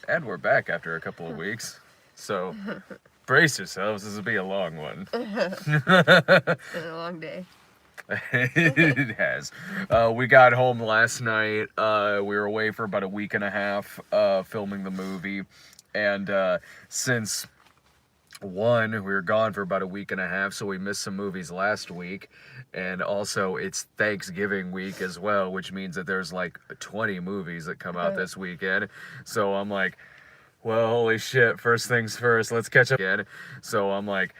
And we're back after a couple of weeks. So, brace yourselves, this will be a long one. Been a long day. It has. We got home last night. We were away for about a week and a half filming the movie. And since one, we were gone for about a week and a half, so we missed some movies last week. And also, it's Thanksgiving week as well, which means that there's like 20 movies that come out this weekend. So I'm like, well, holy shit, first things first, let's catch up again. So I'm like,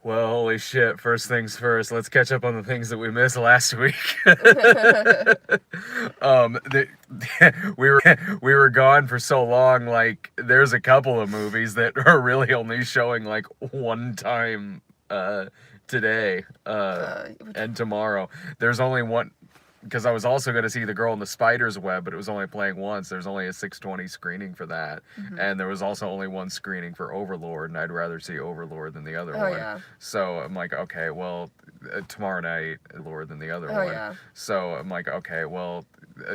well, holy shit, first things first, let's catch up on the things that we missed last week. The, we were gone for so long, like, there's a couple of movies that are really only showing, like, one time today and tomorrow. There's only one, because I was also going to see The Girl in the Spider's Web, but it was only playing once. There's only a 6:20 screening for that. Mm-hmm. And there was also only one screening for Overlord, and I'd rather see Overlord than the other one. Yeah. So I'm like, okay, well, tomorrow night, Lord than the other one. Yeah. So I'm like, okay, well,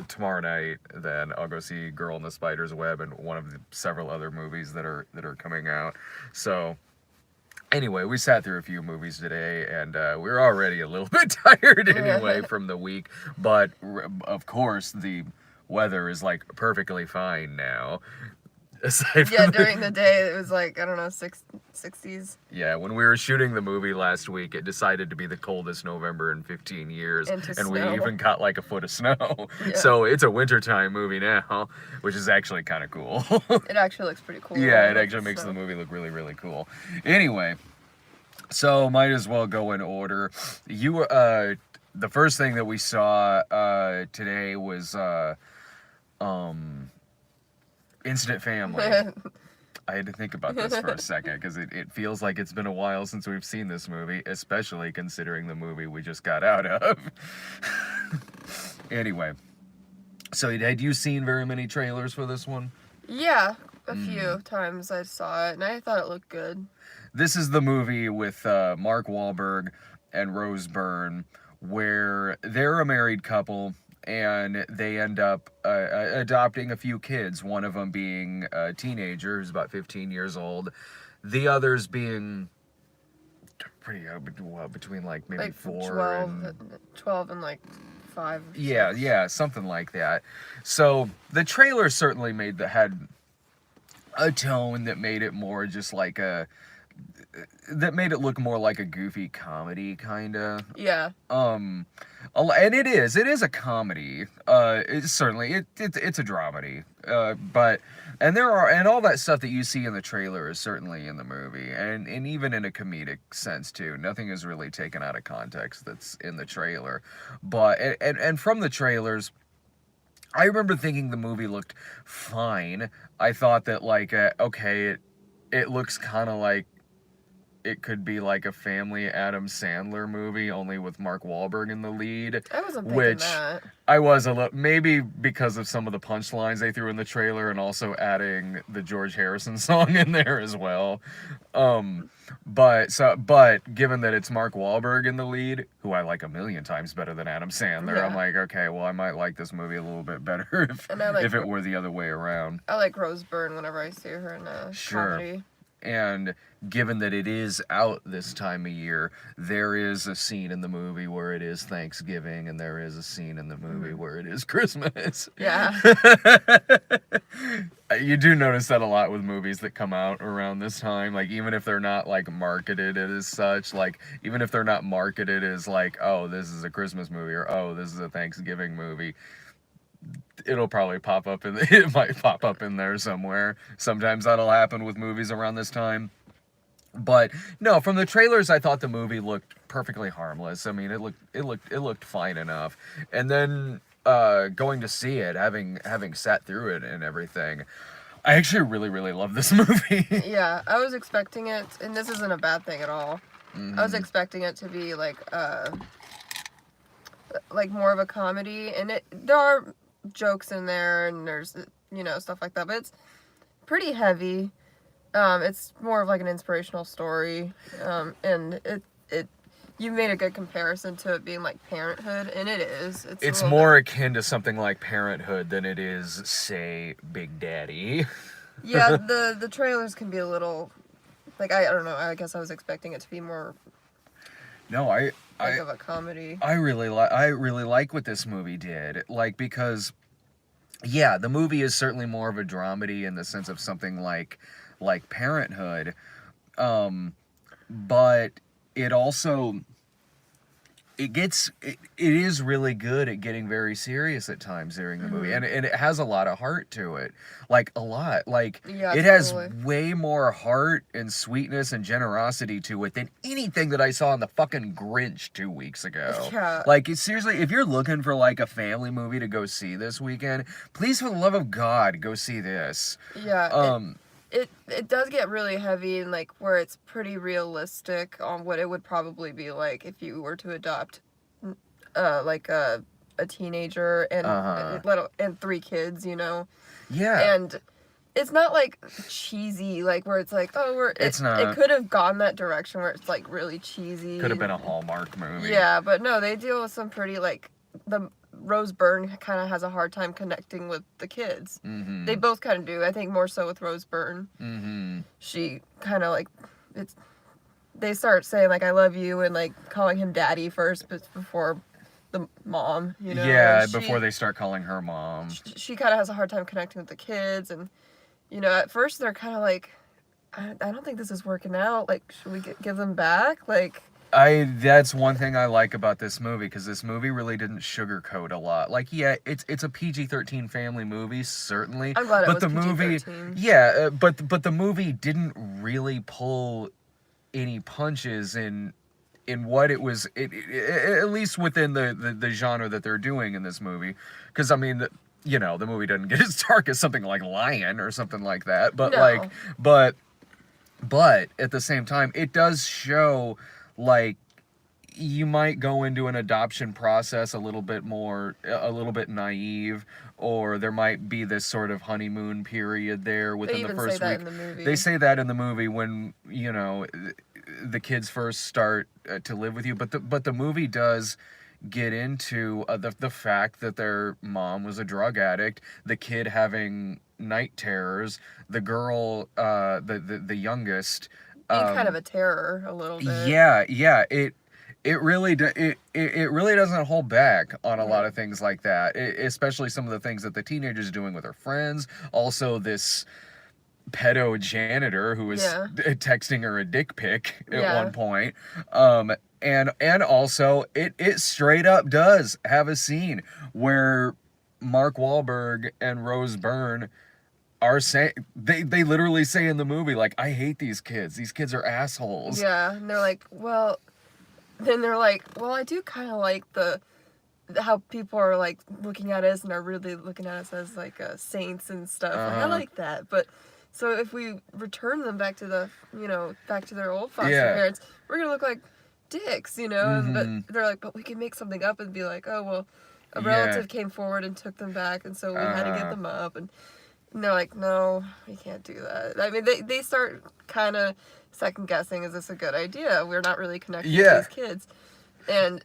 tomorrow night, then I'll go see Girl in the Spider's Web and one of the several other movies that are coming out. So anyway, we sat through a few movies today, and we were already a little bit tired anyway from the week. But, of course, the weather is, like, perfectly fine now. Yeah, during the day, it was like, I don't know, 60s. Yeah, when we were shooting the movie last week, it decided to be the coldest November in 15 years. And we even got, like, a foot of snow. Yeah. So it's a wintertime movie now, which is actually kind of cool. It actually looks pretty cool. Yeah, it actually makes the movie look really, really cool. Anyway, so might as well go in order. The first thing that we saw today was Instant Family. I had to think about this for a second because it feels like it's been a while since we've seen this movie, especially considering the movie we just got out of. Anyway, so had you seen very many trailers for this one? Yeah, a few times I saw it, and I thought it looked good. This is the movie with Mark Wahlberg and Rose Byrne, where they're a married couple, and they end up adopting a few kids, one of them being a teenager who's about 15 years old, the others being pretty, between like maybe like 12 and like 5. Yeah, something like that. So the trailer certainly had a tone that made it more just like that made it look more like a goofy comedy, kinda. Yeah. And it is a comedy. It's certainly it's a dramedy. And all that stuff that you see in the trailer is certainly in the movie, and even in a comedic sense too. Nothing is really taken out of context that's in the trailer, but and from the trailers, I remember thinking the movie looked fine. I thought that like okay, it looks kind of like it could be like a family Adam Sandler movie, only with Mark Wahlberg in the lead. I wasn't thinking that. I was a little, maybe because of some of the punchlines they threw in the trailer, and also adding the George Harrison song in there as well. But given that it's Mark Wahlberg in the lead, who I like a million times better than Adam Sandler, yeah. I'm like, okay, well, I might like this movie a little bit better if it were the other way around. I like Rose Byrne whenever I see her in a comedy. And given that it is out this time of year, there is a scene in the movie where it is Thanksgiving, and there is a scene in the movie where it is Christmas. Yeah. You do notice that a lot with movies that come out around this time. Like, even if they're not, like, marketed as such, like, even if they're not marketed as, like, oh, this is a Christmas movie, or, oh, this is a Thanksgiving movie, it'll probably pop up it might pop up in there somewhere. Sometimes that'll happen with movies around this time. But no, from the trailers, I thought the movie looked perfectly harmless. I mean, it looked fine enough. And then going to see it, having sat through it and everything, I actually really, really love this movie. Yeah, I was expecting it, and this isn't a bad thing at all. Mm-hmm. I was expecting it to be like more of a comedy, and there are jokes in there, and there's stuff like that, but it's pretty heavy. It's more of like an inspirational story, and you made a good comparison to it being like Parenthood, and it is. It's more akin to something like Parenthood than it is, say, Big Daddy. Yeah, the trailers can be a little, like, I don't know, I guess I was expecting it to be more No, like of a comedy. I really like what this movie did. Like, because yeah, the movie is certainly more of a dramedy in the sense of something like Parenthood. But it also it is really good at getting very serious at times during the movie, and it has a lot of heart to it, like a lot, like Yeah, it has totally. way more heart and sweetness and generosity to it than anything that I saw in the fucking Grinch 2 weeks ago. Yeah. Like, seriously, if you're looking for like a family movie to go see this weekend, please, for the love of God, go see this. Yeah, um it does get really heavy, and like where it's pretty realistic on what it would probably be like if you were to adopt like a teenager and uh-huh little and 3 kids, you know. yeah, And it's not like cheesy, like where it's like, oh, it's it not. could have gone that direction where it's like really cheesy. Could have been a Hallmark movie. Yeah, but no, they deal with some pretty, like, the Rose Byrne kind of has a hard time connecting with the kids. Mm-hmm. They both kind of do. I think more so with Rose Byrne. Mm-hmm. She kind of like it's. They start saying like "I love you" and like calling him daddy first, but before the mom, you know. Yeah, And before they start calling her mom. she kind of has a hard time connecting with the kids, and you know, at first they're kind of like, I don't think this is working out. Like, should we give them back? Like. That's one thing I like about this movie, because this movie really didn't sugarcoat a lot. Like, yeah, it's a PG-13 family movie, certainly. I'm glad it but was the movie, PG-13. yeah, but the movie didn't really pull any punches in what it was, at least within the genre that they're doing in this movie. Because I mean, you know, the movie doesn't get as dark as something like Lion or something like that. But No. like, but at the same time, it does show, like, you might go into an adoption process a little bit naive, or there might be this sort of honeymoon period there within the first They week. even say that in the movie. They say that in the movie when, you know, the kids first start to live with you, but the movie does get into the fact that their mom was a drug addict, the kid having night terrors, the girl, the youngest, Being kind of a terror a little bit. yeah, it really it really doesn't hold back on a lot of things like that, especially some of the things that the teenager's doing with her friends. Also, this pedo janitor who was texting her a dick pic at one point. And also it straight up does have a scene where Mark Wahlberg and Rose Byrne are saying, they literally say in the movie, like, I hate these kids. These kids are assholes. Yeah, and they're like, well, then they're like, well, I do kind of like how people are like looking at us and are really looking at us as like saints and stuff. Like, I like that, but so if we return them back to back to their old foster parents, we're gonna look like dicks, you know. And but they're like, but we can make something up and be like, oh well, a relative came forward and took them back, and so we had to get them up, and they're like, no, we can't do that. I mean, they start kind of second guessing, is this a good idea? We're not really connecting with these kids. And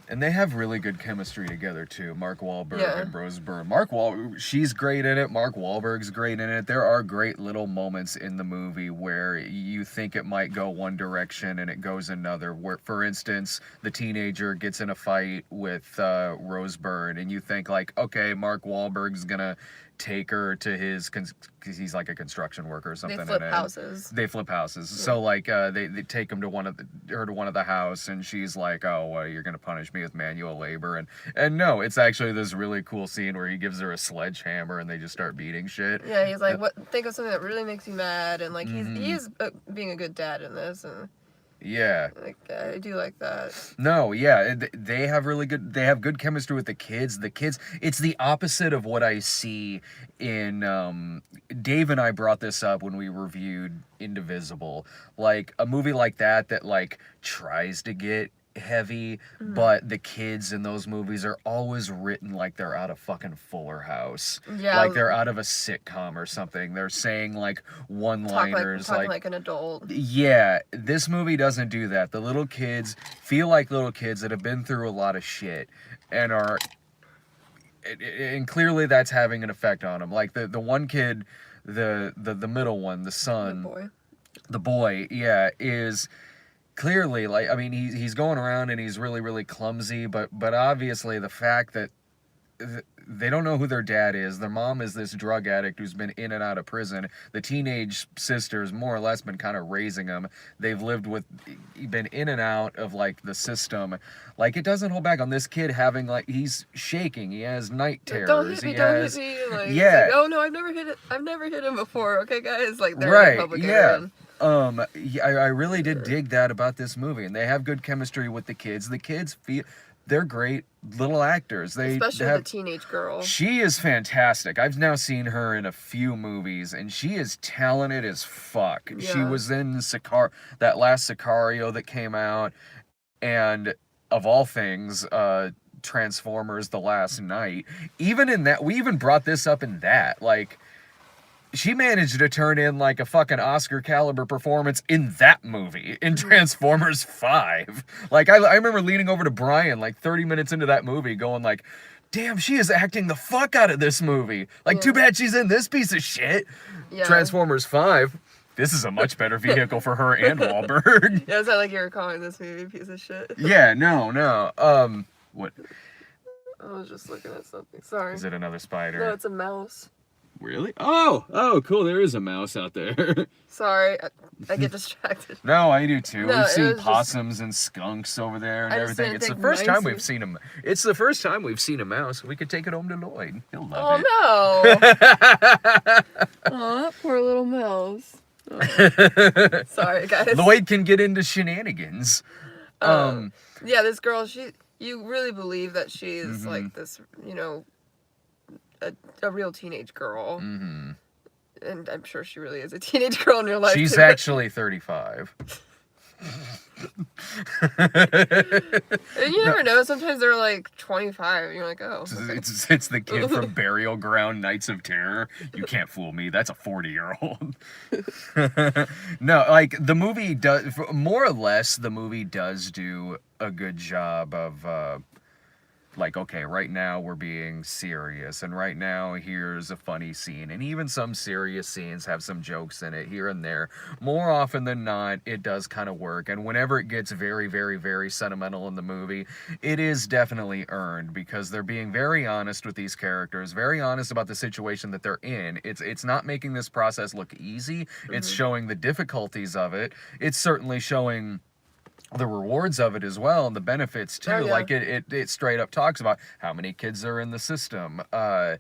they have really good chemistry together too. Mark Wahlberg and Rose Byrne. She's great in it. Mark Wahlberg's great in it. There are great little moments in the movie where you think it might go one direction and it goes another. Where, for instance, the teenager gets in a fight with Rose Byrne, and you think like, okay, Mark Wahlberg's gonna take her to his, because he's like a construction worker or something. They flip houses. Yeah. So like they take him to one of the house, and she's like, oh, well, you're gonna punish me with manual labor, and no, it's actually this really cool scene where he gives her a sledgehammer and they just start beating shit. Yeah, he's like, what? Think of something that really makes you mad, and like he is being a good dad in this, and yeah, like I do like that. No, yeah, they have good chemistry with the kids. It's the opposite of what I see in Dave and I brought this up when we reviewed Indivisible. Like a movie like that like tries to get heavy, but the kids in those movies are always written like they're out of fucking Fuller House. Yeah, like they're out of a sitcom or something. They're saying like one-liners, talking like an adult. Yeah, this movie doesn't do that. The little kids feel like little kids that have been through a lot of shit and are and clearly that's having an effect on him. Like the one kid, the middle one, the son, the boy, yeah, is clearly, like, I mean, he's going around and he's really, really clumsy, but obviously the fact that they don't know who their dad is. Their mom is this drug addict who's been in and out of prison. The teenage sister's more or less been kind of raising him. They've been in and out of, like, the system. Like, it doesn't hold back on this kid having, like, he's shaking. He has night terrors. Don't hit me, don't hit me. Like, yeah. Like, oh no, I've never hit him before. Okay, guys, like they're right, public yeah. I really did dig that about this movie, and they have good chemistry with the kids. The kids they're great little actors. Especially the teenage girl. She is fantastic. I've now seen her in a few movies, and she is talented as fuck. Yeah. She was in that last Sicario that came out, and of all things, Transformers: The Last Night. Even in that, we even brought this up in that, like, she managed to turn in, like, a fucking Oscar caliber performance in that movie, in Transformers 5. Like, I remember leaning over to Brian, like, 30 minutes into that movie, going, like, damn, she is acting the fuck out of this movie. Like, too bad she's in this piece of shit. Yeah. Transformers 5. This is a much better vehicle for her and Wahlberg. Yeah, it's not like you were calling this movie a piece of shit. Yeah, no. What? I was just looking at something. Sorry. Is it another spider? No, it's a mouse. Really? Oh, cool. There is a mouse out there. Sorry, I get distracted. No, I do too. No, we've seen possums and skunks over there and everything. It's the first time we've seen him. It's the first time we've seen a mouse. We could take it home to Lloyd. He'll love it. Oh no! Oh, that poor little mouse. Oh. Sorry, guys. Lloyd can get into shenanigans. Yeah, this girl. You really believe that she's like this, you know, a real teenage girl. Mm-hmm. And I'm sure she really is a teenage girl in real life. She's actually 35. And you never know. Sometimes they're like 25. And you're like, oh. Okay. It's the kid from Burial Ground, Nights of Terror. You can't fool me. That's a 40-year-old. No, like, the movie does, more or less, the movie does do a good job of, like, okay, right now we're being serious, and right now here's a funny scene, and even some serious scenes have some jokes in it here and there. More often than not, it does kind of work, and whenever it gets very, very, very sentimental in the movie, it is definitely earned, because they're being very honest with these characters, very honest about the situation that they're in. It's not making this process look easy. It's showing the difficulties of it. It's certainly showing the rewards of it as well, and the benefits too. Oh, yeah. Like, it straight up talks about how many kids are in the system, how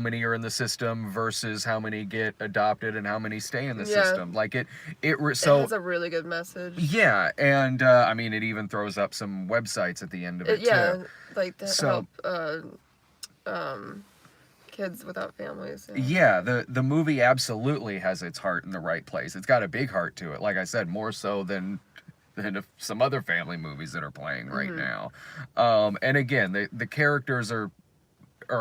many are in the system versus how many get adopted and how many stay in the system. Like, it has a really good message. Yeah, and I mean, it even throws up some websites at the end of it too. Like to help kids without families. Yeah, the movie absolutely has its heart in the right place. It's got a big heart to it. Like I said, more so than some other family movies that are playing right now. And again, the characters are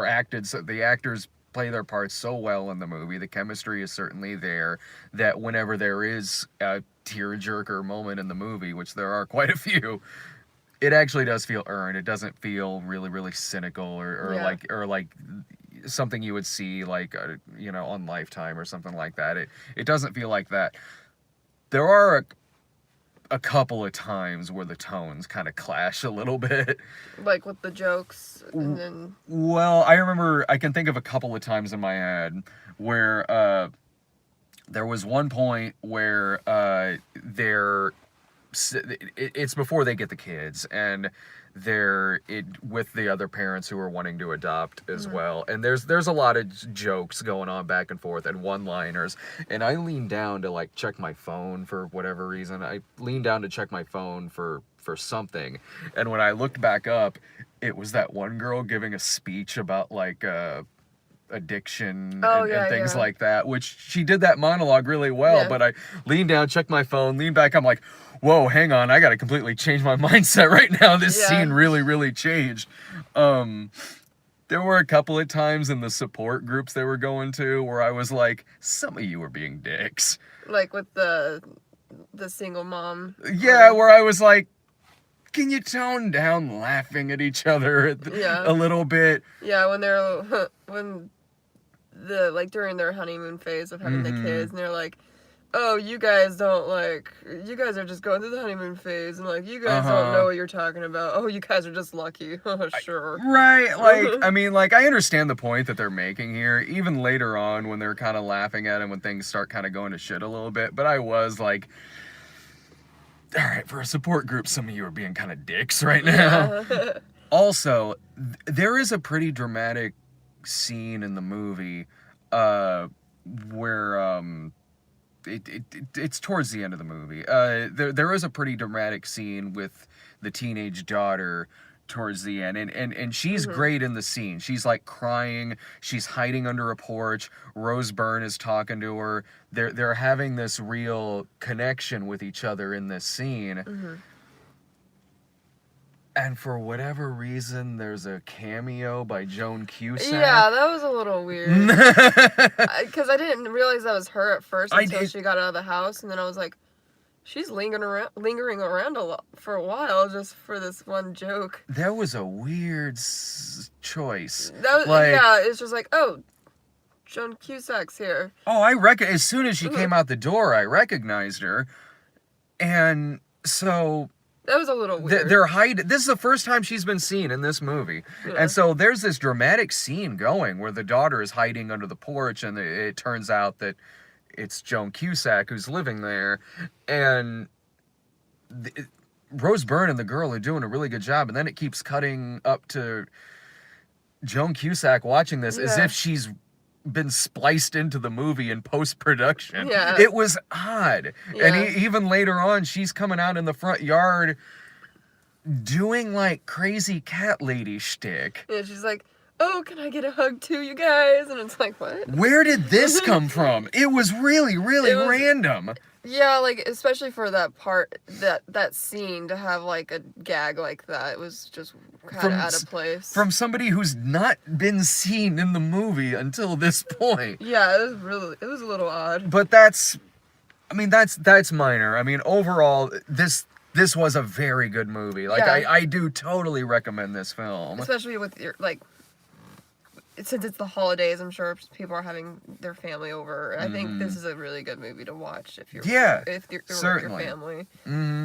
acted, so the actors play their parts so well in the movie. The chemistry is certainly there, that whenever there is a tearjerker moment in the movie, which there are quite a few, it actually does feel earned. It doesn't feel really, really cynical or like something you would see, like, you know, on Lifetime or something like that. It doesn't feel like that. There are a couple of times where the tones kind of clash a little bit. Like with the jokes and then... Well, I can think of a couple of times in my head where there was one point where it's before they get the kids, and they're with the other parents who are wanting to adopt as well, and there's a lot of jokes going on back and forth and one-liners, and I leaned down to, like, check my phone for whatever reason. I leaned down to check my phone for something, and when I looked back up, it was that one girl giving a speech about, like, addiction and things like that, which she did that monologue really well, but I leaned down, checked my phone, leaned back, I'm like, whoa, hang on, I gotta completely change my mindset right now. This scene really, really changed. There were a couple of times in the support groups they were going to where I was like, some of you were being dicks. Like with the single mom. Yeah, where I was like, can you tone down laughing at each other Yeah. a little bit? Yeah, when they're when the like during their honeymoon phase of having the kids, and they're like, "Oh, you guys are just going through the honeymoon phase, and like you guys don't know what you're talking about. Oh, you guys are just lucky." Sure. Right, like, I mean, like, I understand the point that they're making here, even later on when they're kind of laughing at him when things start kind of going to shit a little bit, but I was like, all right, for a support group, some of you are being kind of dicks right now. Yeah. Also, there is a pretty dramatic scene in the movie where it's towards the end of the movie. There is a pretty dramatic scene with the teenage daughter towards the end, and she's great in the scene. She's like crying, she's hiding under a porch, Rose Byrne is talking to her, they're having this real connection with each other in this scene. And for whatever reason, there's a cameo by Joan Cusack. Yeah, that was a little weird. Because I didn't realize that was her at first until she got out of the house, and then I was like, she's lingering around a lot for a while just for this one joke. That was a weird choice. Yeah, it's just like, oh, Joan Cusack's here. Oh, as soon as she came out the door, I recognized her, and so. That was a little weird. They're hiding. This is the first time she's been seen in this movie. Yeah. And so there's this dramatic scene going where the daughter is hiding under the porch, and it turns out that it's Joan Cusack who's living there. And Rose Byrne and the girl are doing a really good job. And then it keeps cutting up to Joan Cusack watching this as if she's been spliced into the movie in post-production. Yeah. It was odd. Yeah. And even later on, she's coming out in the front yard doing like crazy cat lady shtick. Yeah, she's like, oh, can I get a hug too, you guys? And it's like, what? Where did this come from? It was really, really random. Yeah, like, especially for that part, that scene, to have, like, a gag like that, it was just kind of out of place. From somebody who's not been seen in the movie until this point. Yeah, it was a little odd. But that's minor. I mean, overall, this was a very good movie. Like, yeah. I do totally recommend this film. Especially with your, like, since it's the holidays, I'm sure people are having their family over. I think this is a really good movie to watch if you're with your family.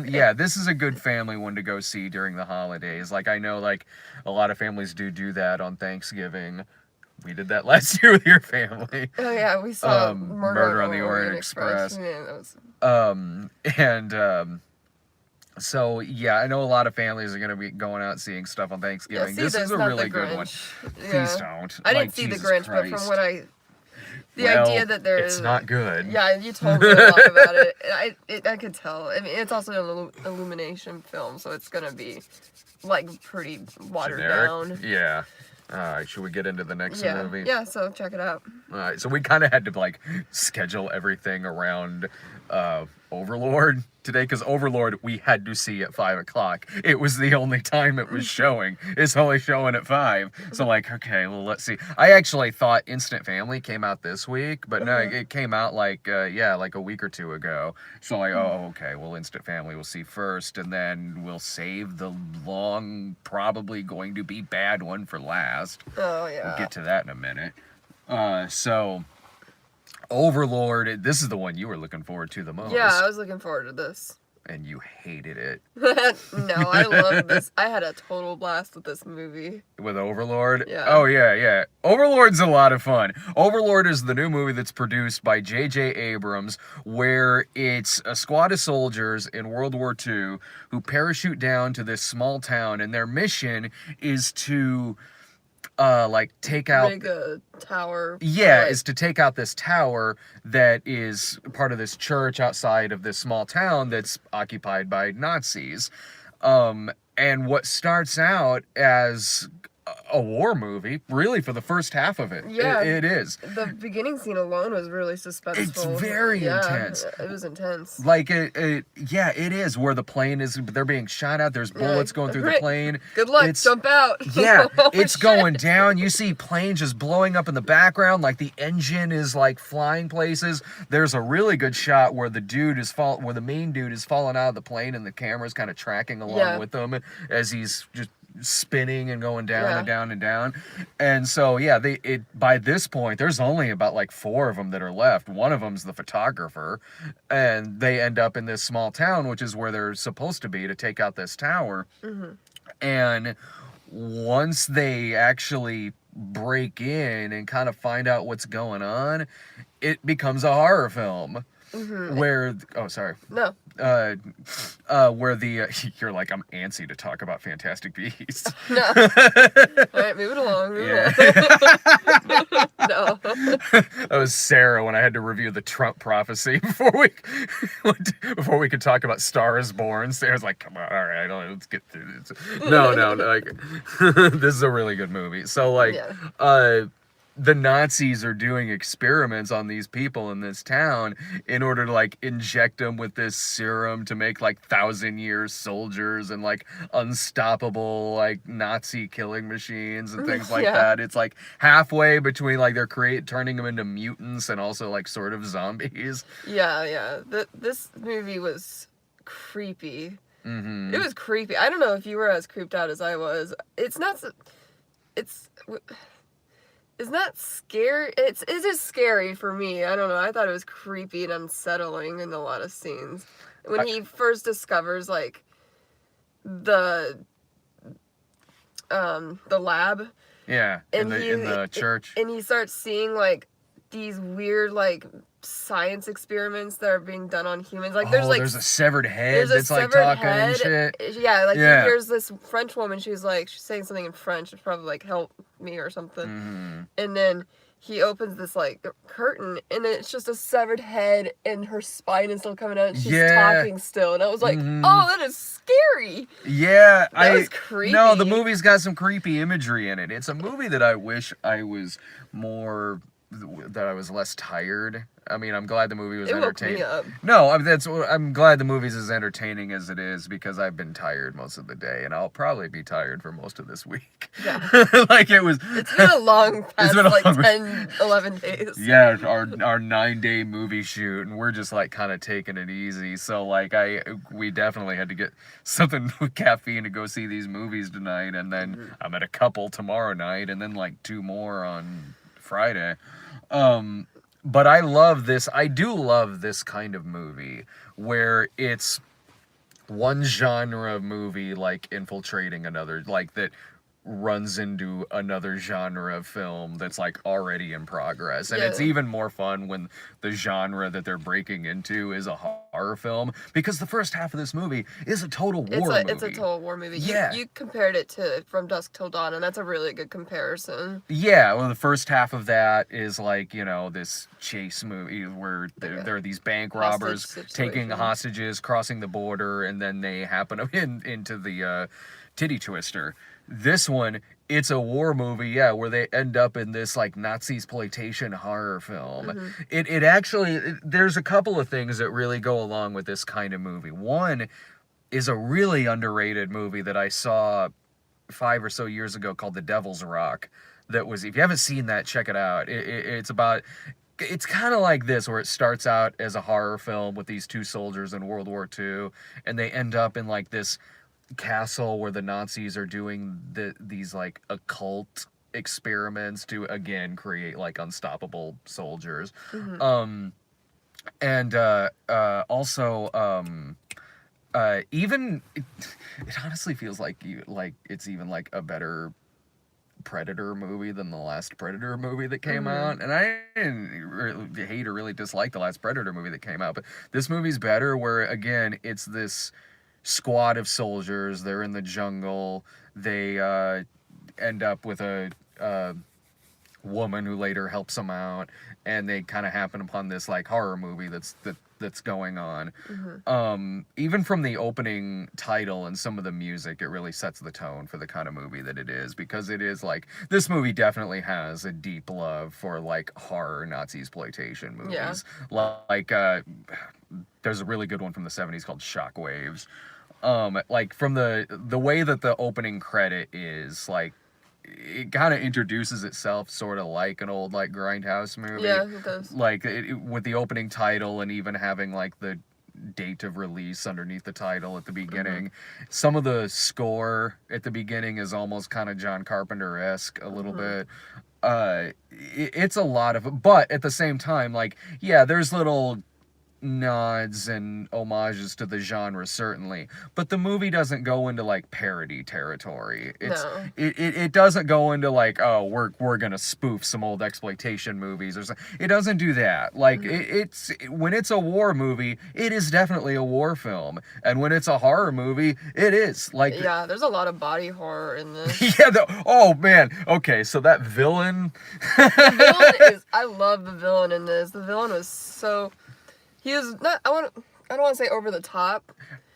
Yeah, this is a good family one to go see during the holidays. Like, I know, like, a lot of families do that on Thanksgiving. We did that last year with your family. Oh yeah, we saw Murder on the Orient Express. Yeah, so, yeah, I know a lot of families are going to be going out seeing stuff on Thanksgiving. Yeah, this is a really good one. Yeah. Please don't. I didn't see Jesus The Grinch, Christ. But from what idea that there is... It's not good. Yeah, you told me a lot about it. I could tell. I mean, it's also an Illumination film, so it's going to be, like, pretty watered down. Yeah. Alright, should we get into the next movie? Yeah, so check it out. Alright, so we kind of had to, like, schedule everything around Overlord today, because Overlord we had to see at 5 o'clock. It was the only time it was showing. It's only showing at 5. So, like, okay, well, let's see. I actually thought Instant Family came out this week, but no, it came out, like, like a week or two ago. So, like, oh, okay, well, Instant Family we'll see first, and then we'll save the long, probably going to be bad one for last. Oh, yeah. We'll get to that in a minute. So... Overlord, this is the one you were looking forward to the most. Yeah, I was looking forward to this. And you hated it. No, I love this. I had a total blast with this movie. With Overlord? Yeah. Oh, yeah. Overlord's a lot of fun. Overlord is the new movie that's produced by J.J. Abrams, where it's a squad of soldiers in World War II who parachute down to this small town, and their mission is to... take out... Make a tower. Yeah, is to take out this tower that is part of this church outside of this small town that's occupied by Nazis. And what starts out as a war movie, really, for the first half of it. Yeah. It is. The beginning scene alone was really suspenseful. It's very intense. It was intense. Like yeah, it is, where the plane is, they're being shot at, there's bullets going through the plane. Good luck, jump out. Yeah, Oh, it's shit. going down. You see planes just blowing up in the background, like the engine is like flying places. There's a really good shot where where the main dude is falling out of the plane, and the camera's kind of tracking along with him as he's just spinning and going down and down and down. And so yeah, by this point there's only about like 4 of them that are left. One of them's the photographer, and they end up in this small town, which is where they're supposed to be to take out this tower. And once they actually break in and kind of find out what's going on, it becomes a horror film. Where No. Where you're like, I'm antsy to talk about Fantastic Beasts. No. All right, move it along. No. That was Sarah when I had to review the Trump prophecy before we could talk about Star is Born. Sarah's like, come on, all right, let's get through this. No, like, this is a really good movie. So like, the Nazis are doing experiments on these people in this town in order to like inject them with this serum to make like 1,000-year soldiers and like unstoppable like Nazi killing machines and things like that. It's like halfway between like they're turning them into mutants and also like sort of zombies. Yeah. This movie was creepy. It was creepy. I don't know if you were as creeped out as I was. It's not scary. It is scary for me. I don't know. I thought it was creepy and unsettling in a lot of scenes. When he first discovers like the lab. Yeah, in the church. And he starts seeing like these weird like science experiments that are being done on humans. Like there's a severed head that's like talking and shit. Yeah, like he hears this French woman, she's saying something in French. It's probably like, help me or something. And then he opens this like curtain, and then it's just a severed head, and her spine is still coming out, and she's talking still. And I was like, oh, that is scary. Yeah, that was creepy. No, the movie's got some creepy imagery in it. It's a movie that I wish I was less tired. I mean, I'm glad the movie was entertaining. Woke me up. No, I'm glad the movie's as entertaining as it is, because I've been tired most of the day, and I'll probably be tired for most of this week. Yeah. Like it was. It's been a long past like 10, 11 days. Yeah, our 9-day movie shoot, and we're just like kind of taking it easy. So like we definitely had to get something with caffeine to go see these movies tonight, and then I'm at a couple tomorrow night, and then like 2 more on Friday. But I love this. I do love this kind of movie where it's one genre of movie like infiltrating another, like that runs into another genre of film that's like already in progress. And it's even more fun when the genre that they're breaking into is a horror film, because the first half of this movie is a total war movie. It's a total war movie. Yeah. You compared it to From Dusk Till Dawn, and that's a really good comparison. Yeah, well, the first half of that is like, this chase movie where there are these bank robbers taking hostages, crossing the border, and then they happen into the titty twister. This one, it's a war movie, where they end up in this like Nazi-exploitation horror film. It actually, there's a couple of things that really go along with this kind of movie. One is a really underrated movie that I saw 5 or so years ago called The Devil's Rock. That was, if you haven't seen that, check it out. It's kind of like this, where it starts out as a horror film with these 2 soldiers in World War II, and they end up in like this castle where the Nazis are doing these like occult experiments to again create like unstoppable soldiers. Even it honestly feels like it's even like a better Predator movie than the last Predator movie that came out. And I didn't hate or really dislike the last Predator movie that came out, but this movie's better, where again it's this squad of soldiers. They're in the jungle. They end up with a woman who later helps them out, and they kind of happen upon this like horror movie that that's going on. Mm-hmm. Even from the opening title and some of the music, it really sets the tone for the kind of movie that it is, because it is like, this movie definitely has a deep love for like horror Nazi exploitation movies. Like there's a really good one from the 70s called Shockwaves. Like from the way that the opening credit is, like, it kind of introduces itself sort of like an old like grindhouse movie. Yeah, it does. Like with the opening title and even having like the date of release underneath the title at the beginning. Some of the score at the beginning is almost kind of John Carpenter-esque a little bit. It's a lot of, but at the same time, like, yeah, there's little nods and homages to the genre, certainly, but the movie doesn't go into like parody territory. It doesn't go into like, oh, we're gonna spoof some old exploitation movies or something. It doesn't do that. Like, it's when it's a war movie, it is definitely a war film, and when it's a horror movie, it is like, yeah, there's a lot of body horror in this. Yeah, oh man, okay, so that villain, I love the villain in this. The villain was so, he was not, I don't want to say over the top.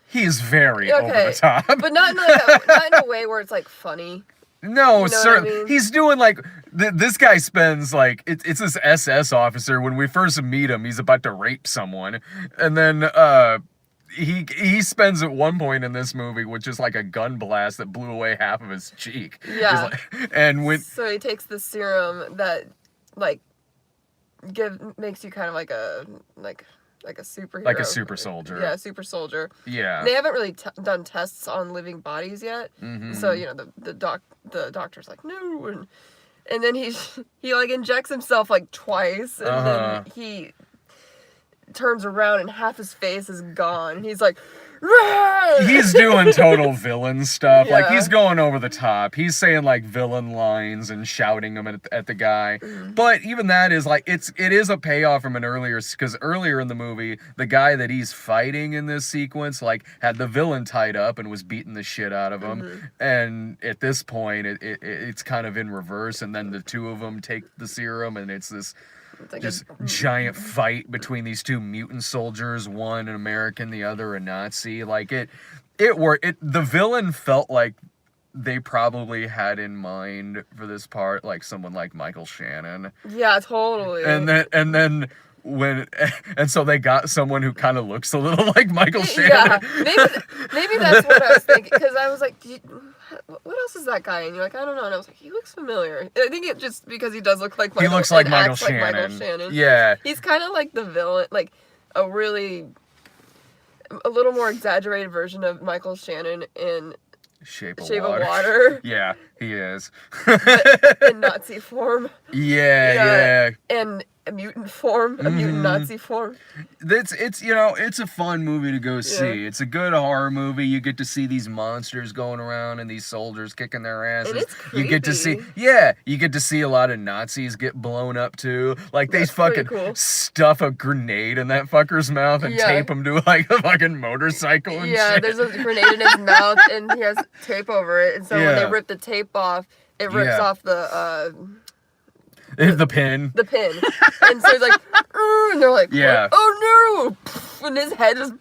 He's very over the top. But not in a way where it's like funny. No, you know certainly. I mean? He's doing like, this guy spends like, it's this SS officer. When we first meet him, he's about to rape someone. And then he spends at one point in this movie, which is like a gun blast that blew away half of his cheek. Yeah. So he takes the serum that like makes you kind of like a superhero. Like a super soldier. Yeah, super soldier. Yeah. They haven't really done tests on living bodies yet. So, you know, the doctor's like, no. And then he like injects himself like twice. And then he turns around and half his face is gone. And he's like, Rah! He's doing total villain stuff. Yeah. Like, he's going over the top. He's saying like villain lines and shouting them at the guy. But even that is like, it is a payoff from an earlier, because earlier in the movie, the guy that he's fighting in this sequence like had the villain tied up and was beating the shit out of him. And at this point, it's kind of in reverse. And then the two of them take the serum, and it's this like just giant fight between these two mutant soldiers, one an American, the other a Nazi. Like, it worked. The villain felt like they probably had in mind for this part like someone like Michael Shannon. Yeah, totally. And then so they got someone who kind of looks a little like Michael Shannon. Yeah, maybe that's what I was thinking, because I was like, what else is that guy? And you're like, I don't know. And I was like, he looks familiar. I think it just because he does look like Michael. He looks like Michael Shannon. Shannon. Like Michael Shannon. Yeah. He's kind of like the villain, like a little more exaggerated version of Michael Shannon in Shape of Water. Yeah, he is. But in Nazi form. Yeah. And a mutant form, a mutant Nazi form. It's you know, it's a fun movie to go see. Yeah. It's a good horror movie. You get to see these monsters going around and these soldiers kicking their asses. And it's creepy. You get to see a lot of Nazis get blown up too. Like, they fucking stuff a grenade in that fucker's mouth and tape him to like a fucking motorcycle and shit. Yeah, there's a grenade in his mouth and he has tape over it. And so when they rip the tape off, it rips off the pin. The pin. And so he's like, and they're like, yeah. Oh no! And his head just.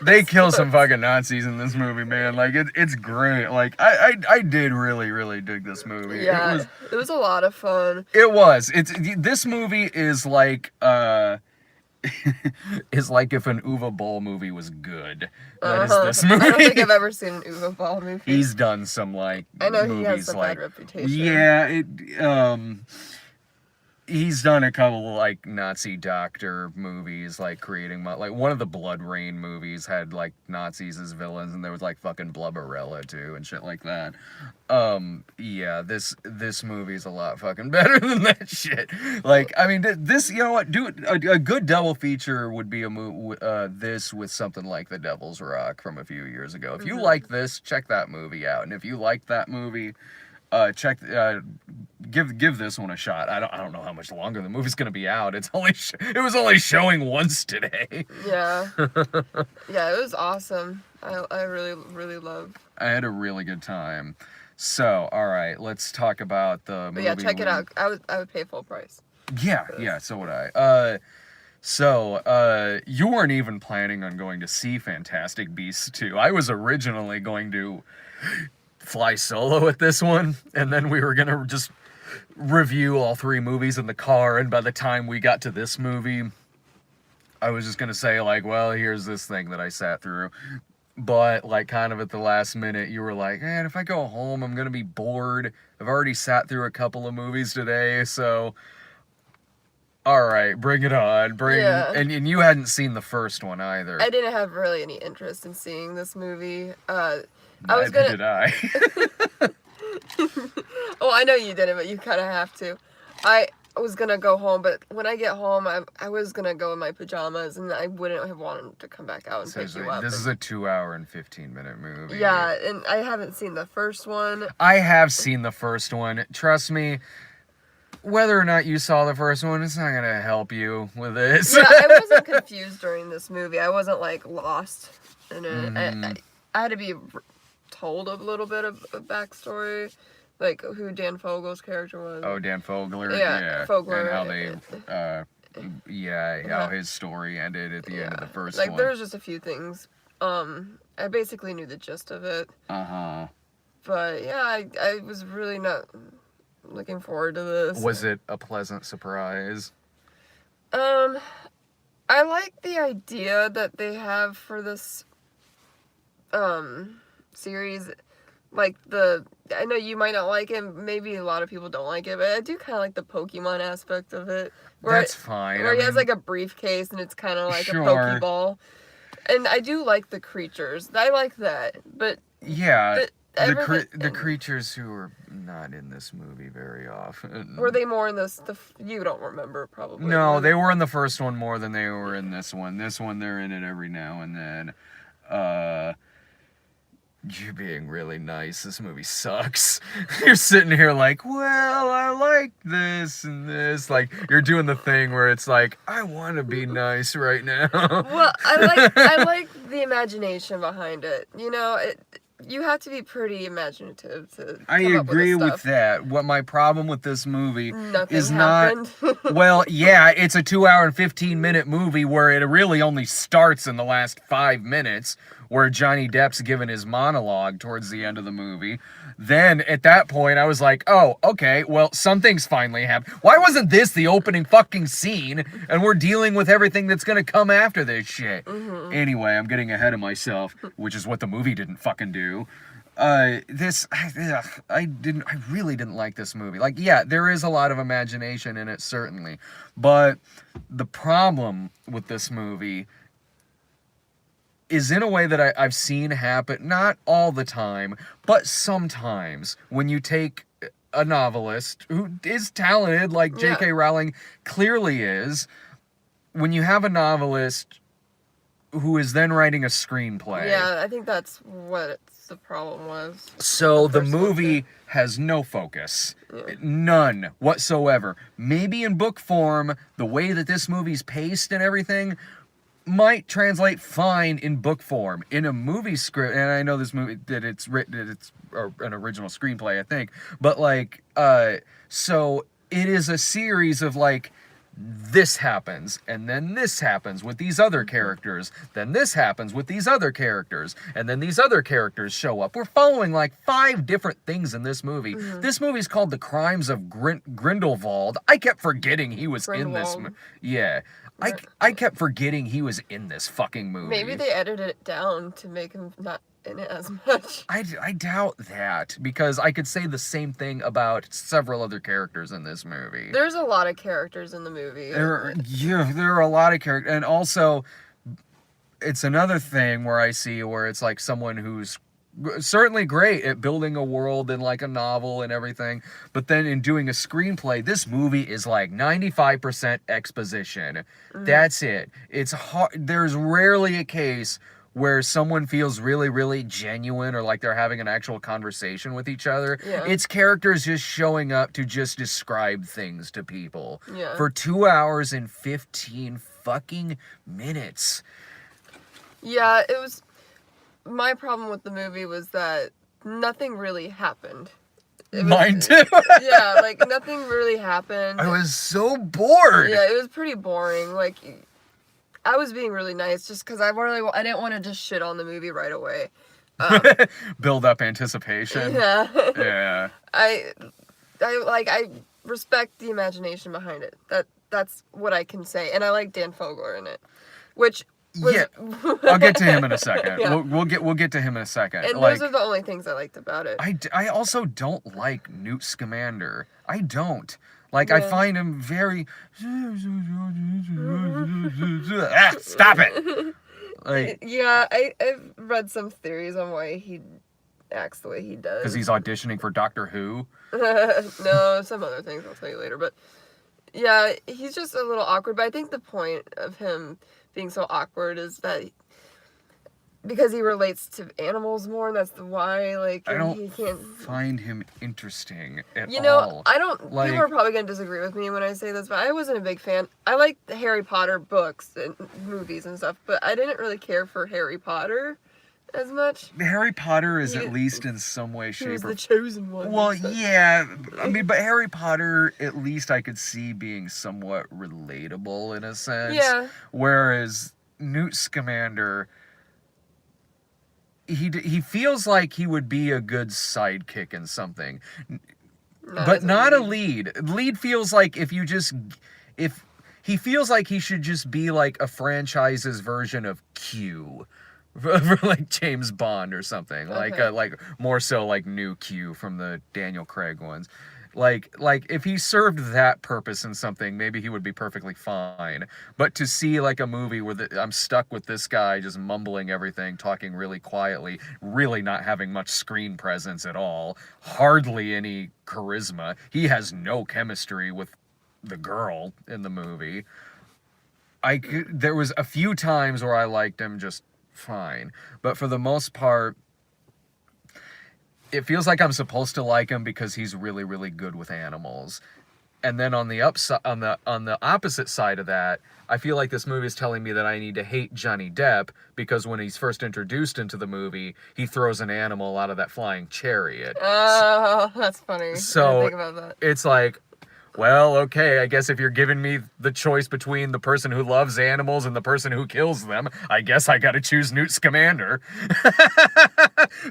They kill some fucking Nazis in this movie, man. Like, it's great. Like, I did really, really dig this movie. Yeah, it was a lot of fun. It was. This movie is like, is like if an Uwe Boll movie was good. That is this movie. I don't think I've ever seen an Uwe Boll movie. He's done some like I know movies, he has a like, bad reputation. Yeah, he's done a couple like Nazi doctor movies, like creating like one of the Blood Rain movies had like Nazis as villains, and there was like fucking Blubberella too and shit like that. Yeah, this movie's a lot fucking better than that shit. Like, I mean, this, you know what, a good double feature would be this with something like The Devil's Rock from a few years ago. If you like this, check that movie out, and if you like that movie, give this one a shot. I don't know how much longer the movie's gonna be out. It was only showing once today. Yeah. Yeah, it was awesome. I really, really loved. I had a really good time. So, all right, let's talk about the movie. Yeah, check it out. I would pay full price. Yeah, so would I. So, you weren't even planning on going to see Fantastic Beasts 2. I was originally going to fly solo at this one, and then we were gonna just review all three movies in the car, and by the time we got to this movie, I was just gonna say, like, well, here's this thing that I sat through. But, like, kind of at the last minute, you were like, man, if I go home, I'm gonna be bored. I've already sat through a couple of movies today, so... Alright, bring it on. Yeah. And you hadn't seen the first one either. I didn't have really any interest in seeing this movie. Neither did I. Well, I know you didn't, but you kind of have to. I was gonna go home, but when I get home, I was gonna go in my pajamas, and I wouldn't have wanted to come back out and pick you up. This is a 2-hour and 15-minute movie. Yeah, and I haven't seen the first one. I have seen the first one. Trust me, whether or not you saw the first one, it's not gonna help you with this. Yeah, I wasn't confused during this movie. I wasn't, like, lost in it. Mm-hmm. I had to be told a little bit of a backstory, like who Dan Fogel's character was. Oh, Dan Fogler. Yeah, Fogler. And how they, how his story ended at the end of the first like, one. there's just a few things. I basically knew the gist of it. But yeah, I was really not looking forward to this. Was it a pleasant surprise? I like the idea that they have for this series. Like, I know you might not like it, maybe a lot of people don't like it, but I do kind of like the Pokemon aspect of it. That's fine. Where he has, like, a briefcase, and it's kind of like sure. a Pokeball. And I do like the creatures. I like that, but... Yeah, the creatures who are not in this movie very often. Were they more in this? You don't remember, probably. No, they were in the first one more than they were in this one. This one, they're in it every now and then. You're being really nice. This movie sucks. You're sitting here like, well, I like this and this. Like, you're doing the thing where it's like, I want to be nice right now. Well, I like the imagination behind it. You know, you have to be pretty imaginative to I agree with that. What my problem with this movie is happened. not... Well, yeah, it's a 2-hour and 15-minute movie where it really only starts in the last 5 minutes, where Johnny Depp's given his monologue towards the end of the movie. Then, at that point, I was like, oh, okay, well, something's finally happened. Why wasn't this the opening fucking scene, and we're dealing with everything that's gonna come after this shit? Mm-hmm. Anyway, I'm getting ahead of myself, which is what the movie didn't fucking do. I really didn't like this movie. Like, yeah, there is a lot of imagination in it, certainly. But the problem with this movie is in a way that I've seen happen, not all the time, but sometimes, when you take a novelist who is talented, like J.K. Rowling clearly is, when you have a novelist who is then writing a screenplay. Yeah, I think that's what the problem was. So the movie has no focus. None whatsoever. Maybe in book form, the way that this movie's paced and everything might translate fine in book form. In a movie script, and I know this movie, that it's an original screenplay, I think, but like, so it is a series of like, this happens, and then this happens with these other characters, then this happens with these other characters, and then these other characters show up. We're following like 5 different things in this movie. Mm-hmm. This movie's called The Crimes of Grindelwald. I kept forgetting he was in this. Yeah. I kept forgetting he was in this fucking movie. Maybe they edited it down to make him not in it as much. I doubt that, because I could say the same thing about several other characters in this movie. There's a lot of characters in the movie. There are a lot of characters, and also, it's another thing where I see where it's like someone who's certainly great at building a world and like a novel and everything, but then in doing a screenplay, this movie is like 95% exposition. Mm-hmm. That's it. It's hard. There's rarely a case where someone feels really, really genuine or like they're having an actual conversation with each other. Yeah. It's characters just showing up to just describe things to people for 2 hours and 15 fucking minutes. Yeah, it was... My problem with the movie was that nothing really happened. Mine too. Yeah, like, nothing really happened. I was so bored. Yeah, it was pretty boring. Like, I was being really nice just because I didn't want to just shit on the movie right away. Build up anticipation. Yeah. Yeah. I respect the imagination behind it. That's what I can say, and I like Dan Fogler in it, which was, Yeah, I'll get to him in a second. Yeah. We'll get to him in a second. And like, those are the only things I liked about it. I also don't like Newt Scamander. I don't. Like, I Yeah. find him very... Stop it! Like, Yeah, I've read some theories on why he acts the way he does. because he's auditioning for Doctor Who. No, some other things I'll tell you later. But yeah, he's just a little awkward. But I think the point of him being so awkward is that because he relates to animals more, and that's the why. Like, I don't he can't find him interesting at You know, all. I don't. Like- People are probably gonna disagree with me when I say this, but I wasn't a big fan. I liked the Harry Potter books and movies and stuff, but I didn't really care for Harry Potter as much. Harry Potter is He- at least in some way, He was shape, or the chosen one. Well, and stuff. yeah, I mean, but Harry Potter, at least I could see being somewhat relatable in a sense. Yeah. Whereas Newt Scamander, he feels like he would be a good sidekick in something, but as a not a lead. lead. Lead feels like if he feels like he should just be like a franchise's version of Q. For like James Bond or something, Okay. like more so like new Q from the Daniel Craig ones. Like if he served that purpose in something, maybe he would be perfectly fine. But to see like a movie where I'm stuck with this guy just mumbling everything, talking really quietly, really not having much screen presence at all, hardly any charisma. He has no chemistry with the girl in the movie. There was a few times where I liked him just fine, but for the most part it feels like I'm supposed to like him because he's really, really good with animals. And then on the upside, on the opposite side of that, I feel like this movie is telling me that I need to hate Johnny Depp because when he's first introduced into the movie, he throws an animal out of that flying chariot. Oh, that's funny. So I didn't think about that. it's like, well, okay, I guess if you're giving me the choice between the person who loves animals and the person who kills them, I guess I gotta choose Newt Scamander.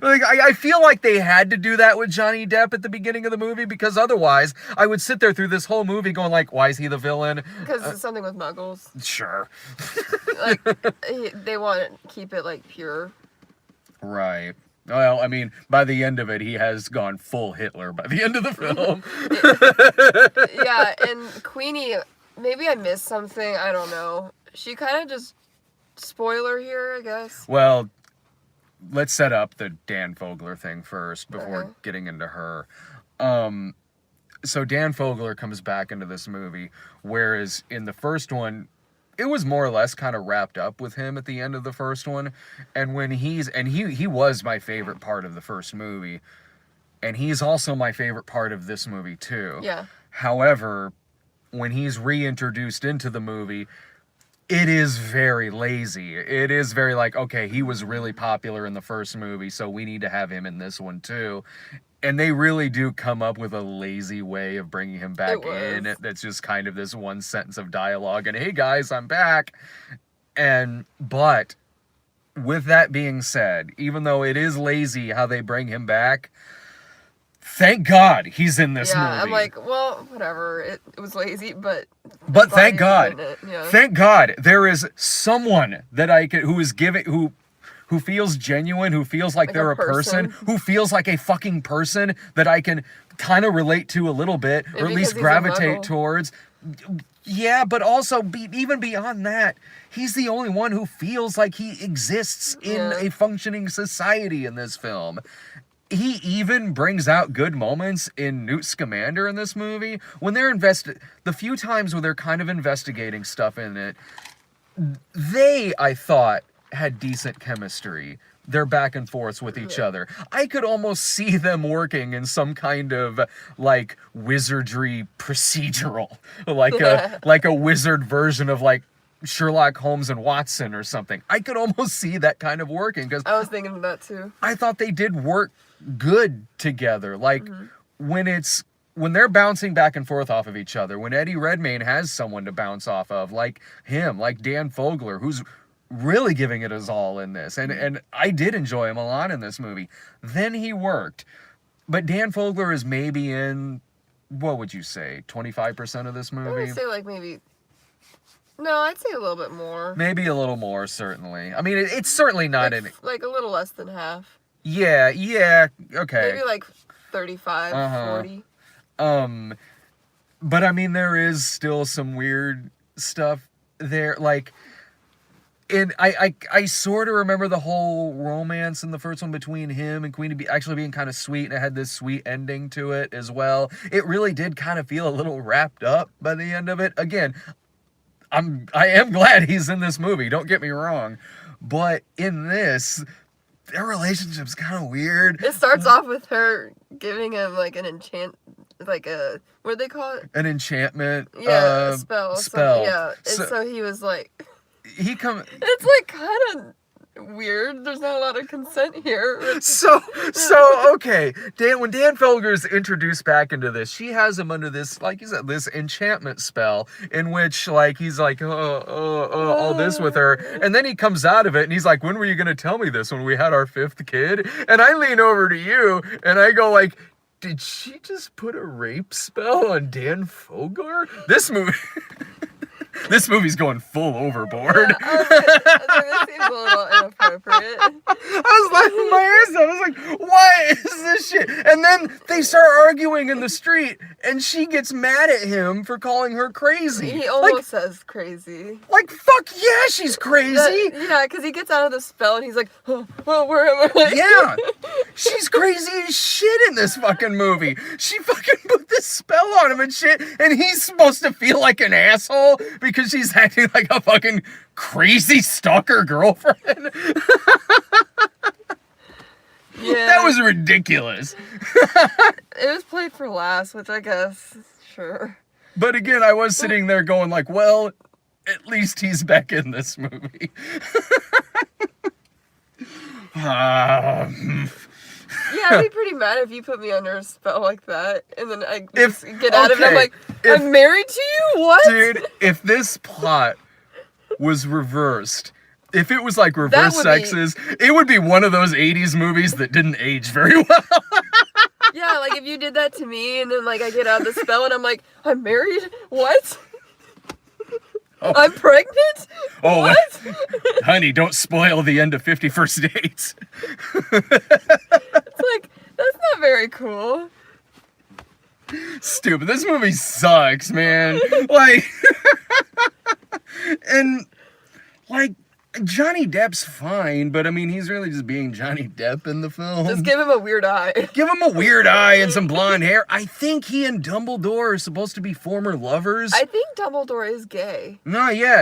Like, I feel like they had to do that with Johnny Depp at the beginning of the movie because otherwise I would sit there through this whole movie going like, why is he the villain? Because it's something with Muggles. Sure. Like, they want to keep it, like, pure. Right. Well, I mean, by the end of it, he has gone full Hitler by the end of the film. Yeah, and Queenie, maybe I missed something. I don't know. She kind of just... Spoiler here, I guess. Well, let's set up the Dan Fogler thing first before Okay. getting into her. So Dan Fogler comes back into this movie, whereas in the first one, it was more or less kind of wrapped up with him at the end of the first one. And when he was my favorite part of the first movie, and he's also my favorite part of this movie too. Yeah. However, when he's reintroduced into the movie, it is very lazy. It is very like, okay, he was really popular in the first movie, so we need to have him in this one too. And they really do come up with a lazy way of bringing him back in. That's just kind of this one sentence of dialogue and, hey guys, I'm back. But with that being said, even though it is lazy how they bring him back, thank God he's in this movie. Yeah, I'm like, well, whatever. It was lazy, but thank God. Yeah. Thank God there is someone that I could who feels genuine, who feels like they're a person, who feels like a fucking person that I can kind of relate to a little bit, or at least gravitate towards. Yeah, but also even beyond that, he's the only one who feels like he exists in a functioning society in this film. He even brings out good moments in Newt Scamander in this movie when they're the few times when they're kind of investigating stuff in it. I thought, had decent chemistry. Their back and forths with each other. I could almost see them working in some kind of like wizardry procedural, like a wizard version of like Sherlock Holmes and Watson or something. I could almost see that kind of working because I was thinking of that too. I thought they did work good together. Like when it's when they're bouncing back and forth off of each other, when Eddie Redmayne has someone to bounce off of, like him, like Dan Fogler, who's really giving it his all in this, and I did enjoy him a lot in this movie, then he worked. But Dan Fogler is maybe in, what would you say, 25% of this I movie? would say like maybe. No, I'd say a little bit more. Maybe a little more, certainly. I mean, it's certainly not like a little less than half. Yeah, okay. Maybe like 35, 40. But I mean, there is still some weird stuff there. Like, I sort of remember the whole romance in the first one between him and Queenie actually being kind of sweet, and it had this sweet ending to it as well. It really did kind of feel a little wrapped up by the end of it. Again, I am glad he's in this movie, don't get me wrong. But in this, their relationship's kind of weird. It starts off with her giving him like an what do they call it? An enchantment. Yeah, a spell. Spell. So he was like, it's like kind of weird. There's not a lot of consent here. So okay. When Dan Felger's introduced back into this, she has him under this, like you said, this enchantment spell in which, like, he's like, all this with her, and then he comes out of it and he's like, when were you gonna tell me this? When we had our 5th kid? And I lean over to you and I go like, did she just put a rape spell on Dan Fogler? This movie's going full overboard. Yeah, that seems a little inappropriate. I was laughing my ass off. I was like, what is this shit? And then they start arguing in the street, and she gets mad at him for calling her crazy. He almost says crazy. Like, fuck yeah, she's crazy. Yeah, because he gets out of the spell, and he's like, oh, well, where am I? Yeah. She's crazy as shit in this fucking movie. She fucking put this spell on him and shit, and he's supposed to feel like an asshole because she's acting like a fucking crazy stalker girlfriend. Yeah. That was ridiculous. It was played for laughs, which I guess, sure. But again, I was sitting there going like, well, at least he's back in this movie. Yeah, I'd be pretty mad if you put me under a spell like that, and then I just get out of it, I'm like, I'm married to you? What? Dude, if this plot was reversed, if it was like reverse sexes, it would be one of those 80s movies that didn't age very well. Yeah, like if you did that to me, and then like I get out of the spell, and I'm like, I'm married? What? Oh. I'm pregnant? Oh, what? Honey, don't spoil the end of 50 First Dates. It's like, that's not very cool. Stupid. This movie sucks, man. Like, and, like, Johnny Depp's fine, but I mean, he's really just being Johnny Depp in the film. Just give him a weird eye. Give him a weird eye and some blonde hair. I think he and Dumbledore are supposed to be former lovers. I think Dumbledore is gay. No, yeah.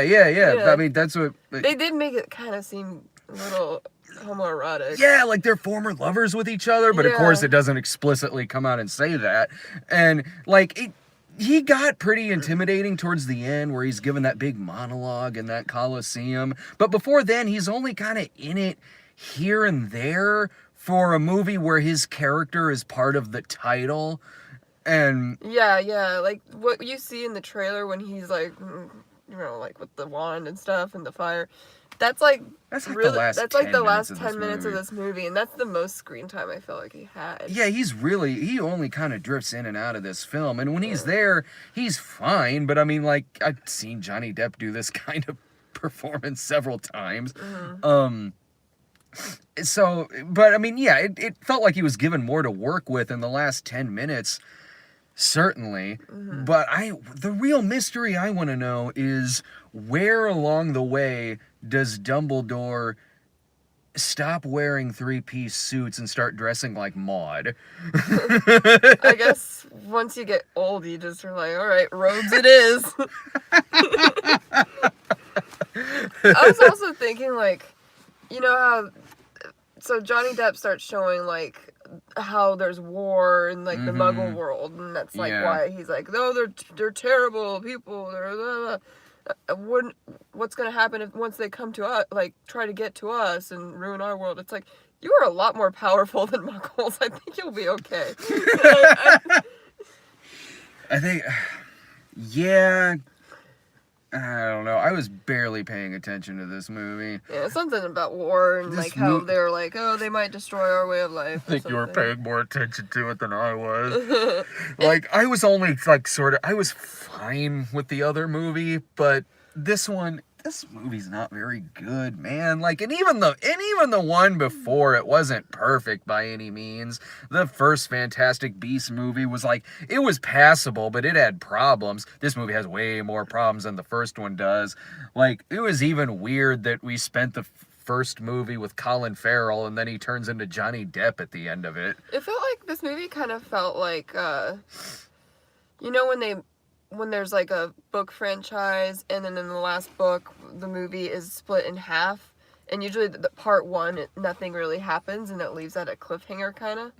I mean, that's what... They did make it kind of seem a little homoerotic. Yeah, like they're former lovers with each other, but of course it doesn't explicitly come out and say that. And, like, he got pretty intimidating towards the end where he's given that big monologue in that Coliseum. But before then, he's only kind of in it here and there for a movie where his character is part of the title. And yeah, like what you see in the trailer when he's like, you know, like with the wand and stuff and the fire. That's like really, the last 10 minutes of this movie, and that's the most screen time I felt like he had. Yeah, he only kind of drifts in and out of this film, and when he's there, he's fine, but I mean, like, I've seen Johnny Depp do this kind of performance several times. Mm-hmm. But I mean, yeah, it felt like he was given more to work with in the last 10 minutes, certainly. Mm-hmm. But the real mystery I want to know is where along the way does Dumbledore stop wearing 3-piece suits and start dressing like Maude? I guess once you get old, you just are like, all right, robes it is. I was also thinking, like, you know how, so Johnny Depp starts showing, like, how there's war in, like, the Muggle world, and that's, like, why he's like, oh, they're terrible people, they're blah, blah. What's gonna happen once they come to us, like try to get to us and ruin our world? It's like, you are a lot more powerful than Muggles. I think you'll be okay. I think, yeah, I don't know. I was barely paying attention to this movie. Yeah, something about war and This like how they were like, oh, they might destroy our way of life. I think you were paying more attention to it than I was. something. Like, I was only, like, sort of, I was fine with the other movie, but this movie's not very good, man. Like, and even the one before it wasn't perfect by any means. The first Fantastic Beasts movie was like, it was passable, but it had problems. This movie has way more problems than the first one does. Like, it was even weird that we spent the first movie with Colin Farrell and then he turns into Johnny Depp at the end of it. It felt like this movie kind of felt like, you know, when there's like a book franchise and then in the last book the movie is split in half, and usually the part one nothing really happens and it leaves at a cliffhanger kind of.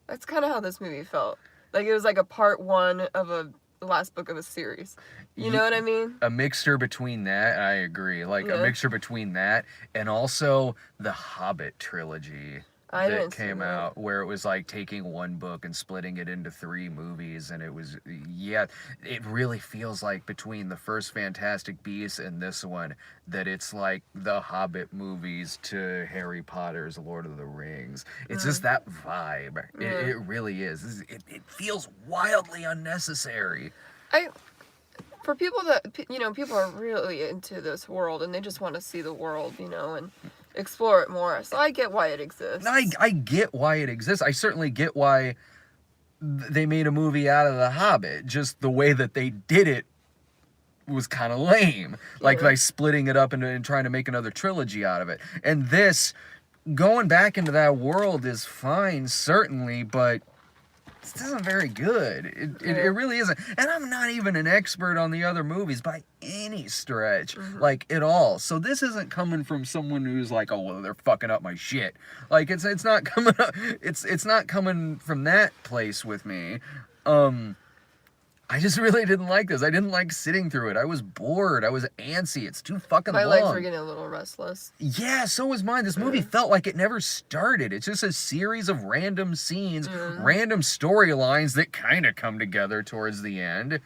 That's kind of how this movie felt. Like it was like a part one of a last book of a series. You know what I mean? A mixture between that, I agree. Like a mixture between that and also the Hobbit trilogy that came out, where it was like taking one book and splitting it into 3 movies, and it was, yeah, it really feels like between the first Fantastic Beasts and this one that it's like the Hobbit movies to Harry Potter's Lord of the Rings. It's just that vibe. It really is. It feels wildly unnecessary. For people that, you know, people are really into this world and they just want to see the world, you know, and explore it more. So I get why it exists. I get why it exists. I certainly get why they made a movie out of The Hobbit. Just the way that they did it was kind of lame. Like by splitting it up and trying to make another trilogy out of it. And this, going back into that world is fine, certainly, but this isn't very good. It really isn't. And I'm not even an expert on the other movies by any stretch, like at all. So this isn't coming from someone who's like, oh, well, they're fucking up my shit. Like it's not coming up. It's not coming from that place with me. I just really didn't like this. I didn't like sitting through it. I was bored. I was antsy. It's too fucking long. My legs were getting a little restless. Yeah, so was mine. This movie felt like it never started. It's just a series of random scenes, random storylines that kind of come together towards the end.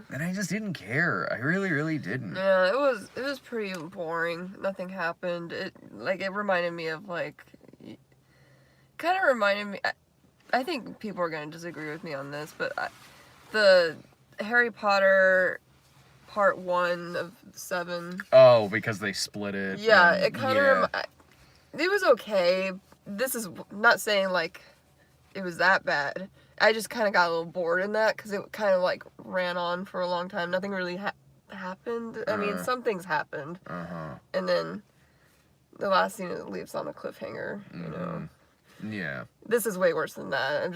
And I just didn't care. I really, really didn't. Yeah, it was pretty boring. Nothing happened. It reminded me of like, kind of reminded me. I think people are gonna disagree with me on this, but the Harry Potter part 1 of 7. Oh, because they split it. Yeah, it kind of it was okay. This is not saying like it was that bad. I just kind of got a little bored in that because it kind of like ran on for a long time. Nothing really happened. I mean, some things happened. And then the last scene it leaves on a cliffhanger, you know. Yeah. This is way worse than that.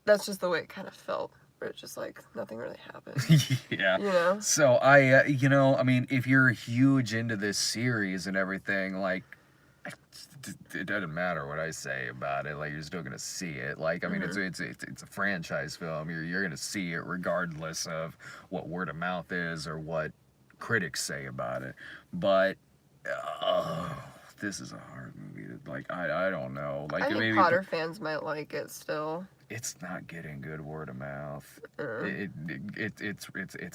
That's just the way it kind of felt. Where it's just like nothing really happened. Yeah. You know? So I, you know, I mean, if you're huge into this series and everything, like, it doesn't matter what I say about it. Like, you're still gonna see it. Like, I mean, it's a franchise film. You're gonna see it regardless of what word of mouth is or what critics say about it. But this is a hard movie. Like, I don't know. Like, I think maybe Potter fans might like it still. It's not getting good word of mouth. It's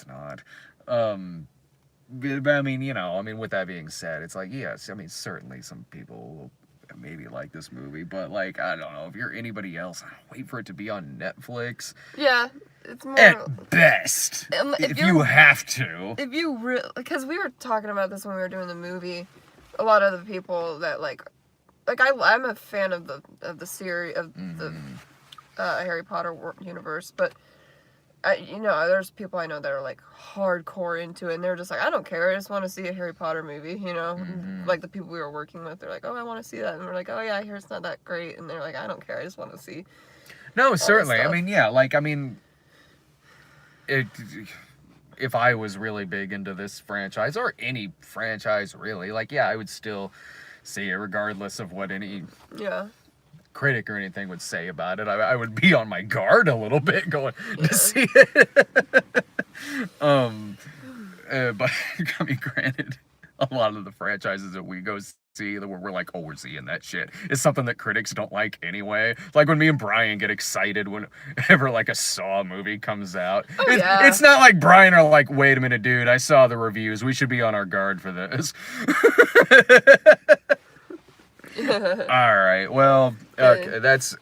not. But I mean, you know, with that being said, it's like, yes, I mean, certainly some people will maybe like this movie, but like, I don't know, if you're anybody else, wait for it to be on Netflix. Yeah, it's more at best. If you have to. If you really, because we were talking about this when we were doing the movie. A lot of the people that like I'm a fan of the series of the Harry Potter universe, but you know, there's people I know that are like hardcore into it, and they're just like, I don't care, I just want to see a Harry Potter movie, you know. Like the people we were working with, they're like, oh, I want to see that, and we're like, oh yeah, I hear it's not that great, and they're like, I don't care, I just want to see. No, certainly. I mean, yeah, like, I mean, if I was really big into this franchise or any franchise really, like, yeah, I would still see it regardless of what any critic or anything would say about it. I would be on my guard a little bit going to see it. But I mean, granted, a lot of the franchises that we go see that we're like, oh, we're seeing that shit. It's something that critics don't like anyway. Like when me and Brian get excited whenever like a Saw movie comes out. Oh, it's, yeah. it's not like Brian are like, wait a minute, dude, I saw the reviews. We should be on our guard for this. All right. Well, okay, that's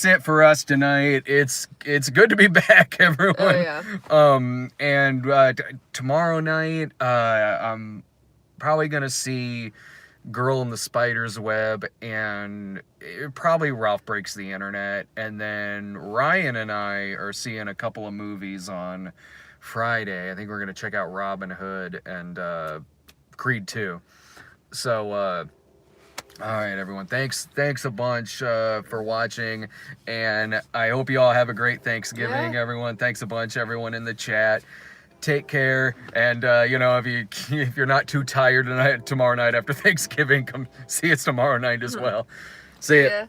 it for us tonight. It's good to be back, everyone. Oh, yeah. And tomorrow night, I'm probably gonna see Girl in the Spider's Web, and probably Ralph Breaks the Internet, and then Ryan and I are seeing a couple of movies on Friday. I think we're gonna check out Robin Hood and Creed 2. So all right, everyone. Thanks a bunch for watching, and I hope you all have a great Thanksgiving, everyone. Thanks a bunch, everyone in the chat. Take care, and if you're not too tired tomorrow night after Thanksgiving, come see us tomorrow night as well. See ya.